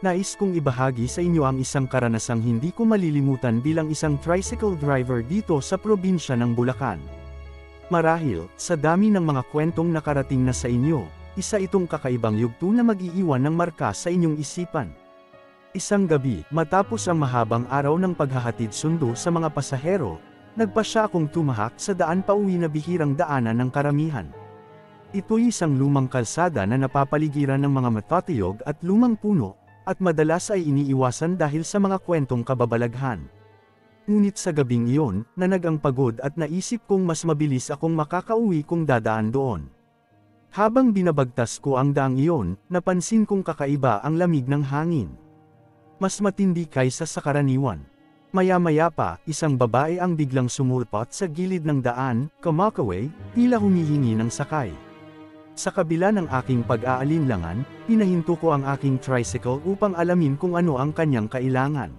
Nais kong ibahagi sa inyo ang isang karanasang hindi ko malilimutan bilang isang tricycle driver dito sa probinsya ng Bulacan. Marahil, sa dami ng mga kwentong nakarating na sa inyo, isa itong kakaibang yugto na mag-iiwan ng marka sa inyong isipan. Isang gabi, matapos ang mahabang araw ng paghahatid sundo sa mga pasahero, nagpasya akong tumahak sa daan pauwi na bihirang daanan ng karamihan. Ito'y isang lumang kalsada na napapaligiran ng mga matatiyog at lumang puno, at madalas ay iniiwasan dahil sa mga kwentong kababalaghan. Ngunit sa gabing iyon, nanag ang pagod at naisip kong mas mabilis akong makakauwi kung dadaan doon. Habang binabagtas ko ang daang iyon, napansin kong kakaiba ang lamig ng hangin. Mas matindi kaysa sa karaniwan. Maya-maya pa, isang babae ang biglang sumulpot sa gilid ng daan, kumakaway, tila humihingi ng sakay. Sa kabila ng aking pag-aalinlangan, pinahinto ko ang aking tricycle upang alamin kung ano ang kanyang kailangan.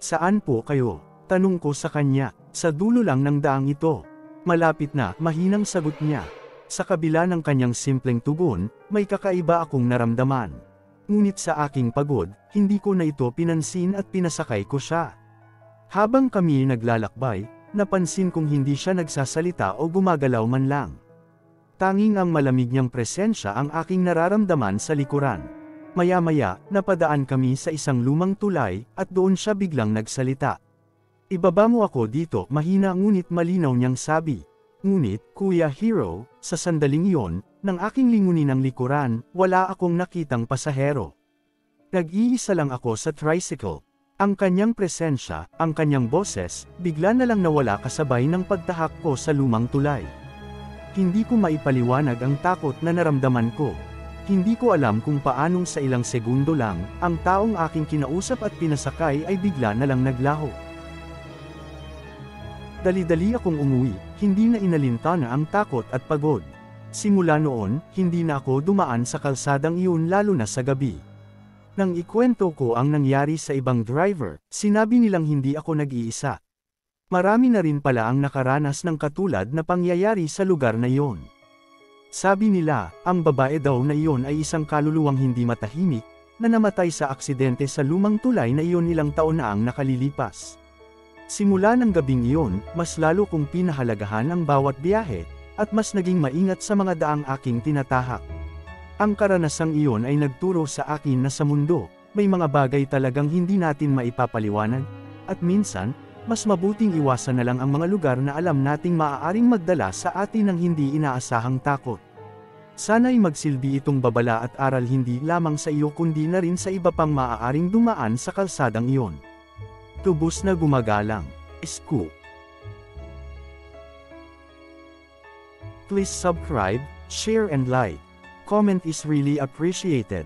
"Saan po kayo?" tanong ko sa kanya. "Sa dulo lang ng daang ito." "Malapit na," mahinang sagot niya. Sa kabila ng kanyang simpleng tugon, may kakaiba akong naramdaman. Ngunit sa aking pagod, hindi ko na ito pinansin at pinasakay ko siya. Habang kami naglalakbay, napansin kong hindi siya nagsasalita o gumagalaw man lang. Tanging ang malamig niyang presensya ang aking nararamdaman sa likuran. Maya-maya, napadaan kami sa isang lumang tulay, at doon siya biglang nagsalita. "Ibaba mo ako dito," mahina ngunit malinaw niyang sabi. Ngunit, Kuya Hero, sa sandaling iyon, nang aking lingunin ang likuran, wala akong nakitang pasahero. Nag-iisa lang ako sa tricycle. Ang kanyang presensya, ang kanyang boses, bigla na lang nawala kasabay ng pagtahak ko sa lumang tulay. Hindi ko maipaliwanag ang takot na naramdaman ko. Hindi ko alam kung paanong sa ilang segundo lang, ang taong aking kinausap at pinasakay ay bigla na lang naglaho. Dali-dali akong umuwi, hindi na inalintana ang takot at pagod. Simula noon, hindi na ako dumaan sa kalsadang iyon lalo na sa gabi. Nang ikwento ko ang nangyari sa ibang driver, sinabi nilang hindi ako nag-iisa. Marami na rin pala ang nakaranas ng katulad na pangyayari sa lugar na iyon. Sabi nila, ang babae daw na iyon ay isang kaluluwang hindi matahimik, na namatay sa aksidente sa lumang tulay na iyon ilang taon na ang nakalilipas. Simula ng gabing iyon, mas lalo kong pinahalagahan ang bawat biyahe, at mas naging maingat sa mga daang aking tinatahak. Ang karanasang iyon ay nagturo sa akin na sa mundo, may mga bagay talagang hindi natin maipapaliwanag, at minsan, mas mabuting iwasan na lang ang mga lugar na alam nating maaaring magdala sa atin ng hindi inaasahang takot. Sana'y magsilbi itong babala at aral hindi lamang sa iyo kundi na rin sa iba pang maaaring dumaan sa kalsadang iyon. Tubos na gumagalang. Scoop. Please subscribe, share and like. Comment is really appreciated.